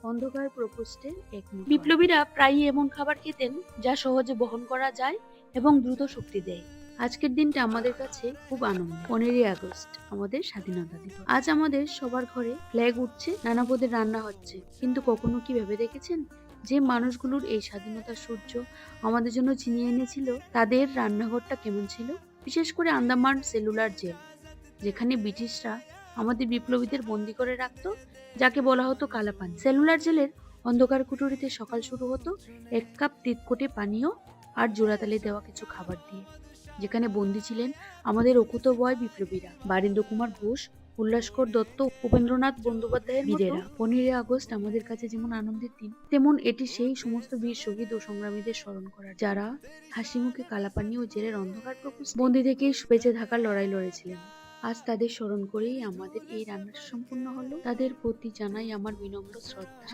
অন্ধকার প্রকোষ্ঠের এক মুখ। বিপ্লবীরা প্রায়ই এমন খাবার খেতেন যা সহজে বহন করা যায় এবং দ্রুত শক্তি দেয়। আজকের দিনটা আমাদের কাছে খুব আনন্দ। 15ই আগস্ট আমাদের স্বাধীনতা দিবস। আজ আমাদের সবার ঘরে ফ্ল্যাগ উঠছে, নানা পদের রান্না হচ্ছে, কিন্তু কখনো কি ভেবে দেখেছেন যে মানুষগুলোর এই স্বাধীনতার সূর্য আমাদের জন্য ছিনিয়ে এনেছিল তাদের রান্নাঘরটা কেমন ছিল? বিশেষ করে আন্দামান সেলুলার জেল, যেখানে ব্রিটিশরা আমাদের বিপ্লবীদের বন্দি করে রাখতো, যাকে বলা হতো কালাপানি। সেলুলার জেলের অন্ধকার কুঠুরিতে সকাল শুরু হতো এক কাপ তিতকুটে পানীয় আর জোড়াতালি দেওয়া কিছু খাবার দিয়ে, যেখানে বন্দী ছিলেন আমাদের অকুতোভয় বিপ্লবীরা, বারীন্দ্র কুমার ঘোষ, উল্লাসকর দত্ত, উপেন্দ্রনাথ বন্দ্যোপাধ্যায়ের বীরেরা। 15ই আগস্ট আমাদের কাছে যেমন আনন্দের দিন, তেমন এটি সেই সমস্ত বীর শহীদ ও সংগ্রামীদের স্মরণ করার, যারা হাসি মুখে কালাপানি ও জেলের অন্ধকার প্রকোষ্ঠে বন্দী থেকেই বেঁচে থাকার লড়াই লড়েছিলেন। আজ তাদের স্মরণ করেই আমাদের এই রান্নাটা সম্পূর্ণ হলো। তাদের প্রতি জানাই আমার বিনম্র শ্রদ্ধা।